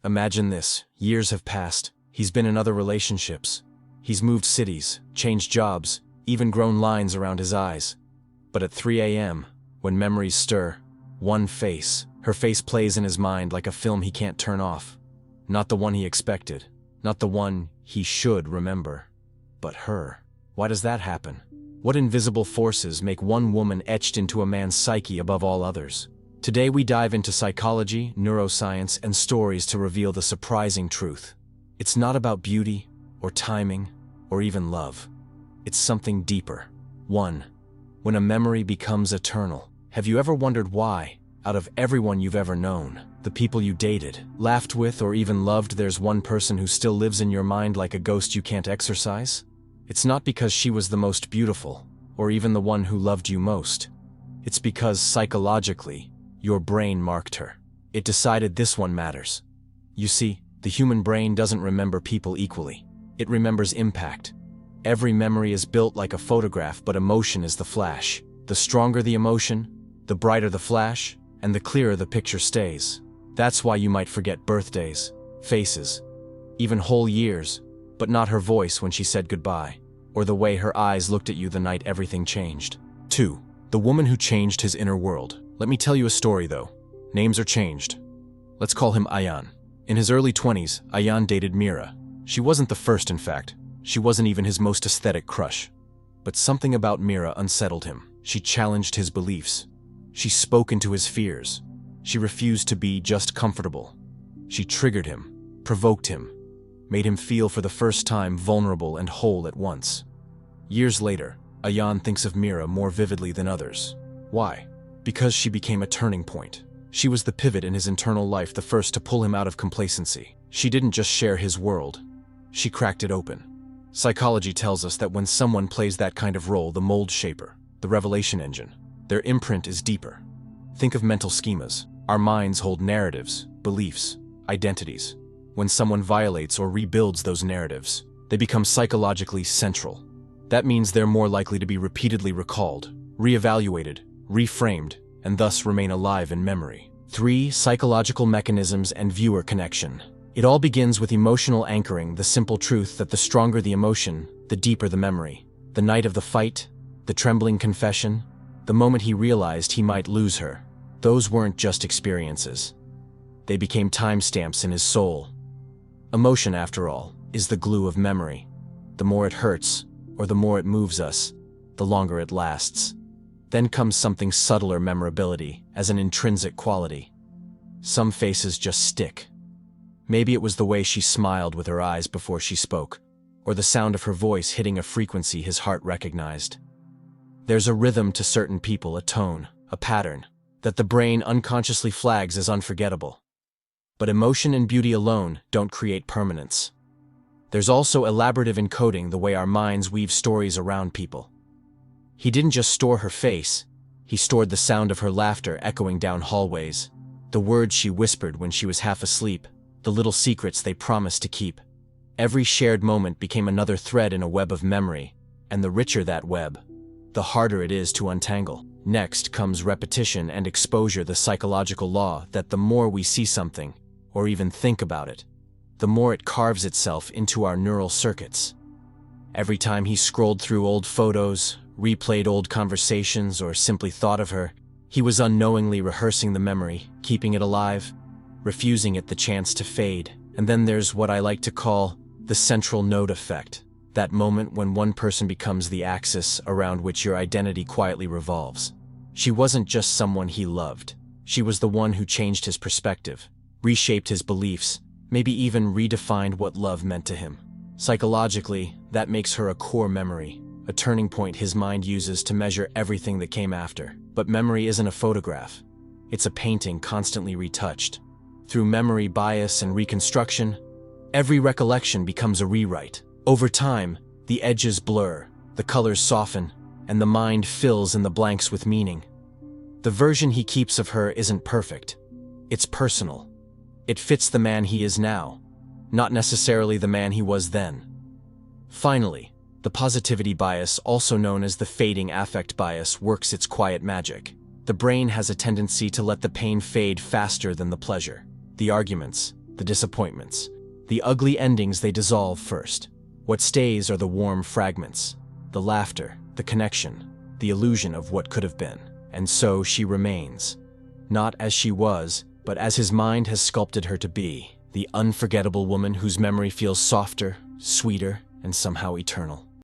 Imagine this, years have passed. He's been in other relationships. He's moved cities, changed jobs, even grown lines around his eyes. But at 3 a.m., when memories stir, her face plays in his mind like a film he can't turn off. Not the one he expected, not the one he should remember, but her. Why does that happen? What invisible forces make one woman etched into a man's psyche above all others? Today we dive into psychology, neuroscience, and stories to reveal the surprising truth. It's not about beauty, or timing, or even love. It's something deeper. 1. When a memory becomes eternal. Have you ever wondered why, out of everyone you've ever known, the people you dated, laughed with, or even loved, there's one person who still lives in your mind like a ghost you can't exorcise? It's not because she was the most beautiful, or even the one who loved you most. It's because, psychologically, your brain marked her. It decided this one matters. You see, the human brain doesn't remember people equally. It remembers impact. Every memory is built like a photograph, but emotion is the flash. The stronger the emotion, the brighter the flash, and the clearer the picture stays. That's why you might forget birthdays, faces, even whole years, but not her voice when she said goodbye, or the way her eyes looked at you the night everything changed. 2. The woman who changed his inner world. Let me tell you a story though. Names are changed. Let's call him Ayan. In his early 20s, Ayan dated Mira. She wasn't the first, in fact. She wasn't even his most aesthetic crush. But something about Mira unsettled him. She challenged his beliefs. She spoke into his fears. She refused to be just comfortable. She triggered him, provoked him, made him feel for the first time vulnerable and whole at once. Years later, Ayan thinks of Mira more vividly than others. Why? Because she became a turning point. She was the pivot in his internal life, the first to pull him out of complacency. She didn't just share his world. She cracked it open. Psychology tells us that when someone plays that kind of role, the mold shaper, the revelation engine, their imprint is deeper. Think of mental schemas. Our minds hold narratives, beliefs, identities. When someone violates or rebuilds those narratives, they become psychologically central. That means they're more likely to be repeatedly recalled, reevaluated, reframed, and thus remain alive in memory. 3. Psychological mechanisms and viewer connection. It all begins with emotional anchoring, the simple truth that the stronger the emotion, the deeper the memory. The night of the fight, the trembling confession, the moment he realized he might lose her. Those weren't just experiences. They became timestamps in his soul. Emotion, after all, is the glue of memory. The more it hurts, or the more it moves us, the longer it lasts. Then comes something subtler, memorability, as an intrinsic quality. Some faces just stick. Maybe it was the way she smiled with her eyes before she spoke, or the sound of her voice hitting a frequency his heart recognized. There's a rhythm to certain people, a tone, a pattern, that the brain unconsciously flags as unforgettable. But emotion and beauty alone don't create permanence. There's also elaborative encoding, the way our minds weave stories around people. He didn't just store her face, he stored the sound of her laughter echoing down hallways, the words she whispered when she was half asleep, the little secrets they promised to keep. Every shared moment became another thread in a web of memory, and the richer that web, the harder it is to untangle. Next comes repetition and exposure, the psychological law that the more we see something, or even think about it, the more it carves itself into our neural circuits. Every time he scrolled through old photos, replayed old conversations, or simply thought of her, he was unknowingly rehearsing the memory, keeping it alive, refusing it the chance to fade. And then there's what I like to call the central node effect, that moment when one person becomes the axis around which your identity quietly revolves. She wasn't just someone he loved. She was the one who changed his perspective, reshaped his beliefs, maybe even redefined what love meant to him. Psychologically, that makes her a core memory, a turning point his mind uses to measure everything that came after. But memory isn't a photograph. It's a painting constantly retouched. Through memory bias and reconstruction, every recollection becomes a rewrite. Over time, the edges blur, the colors soften, and the mind fills in the blanks with meaning. The version he keeps of her isn't perfect. It's personal. It fits the man he is now, not necessarily the man he was then. Finally, the positivity bias, also known as the fading affect bias, works its quiet magic. The brain has a tendency to let the pain fade faster than the pleasure. The arguments, the disappointments. The ugly endings, they dissolve first. What stays are the warm fragments, the laughter, the connection, the illusion of what could have been. And so she remains, not as she was, but as his mind has sculpted her to be, the unforgettable woman whose memory feels softer, sweeter, and somehow eternal.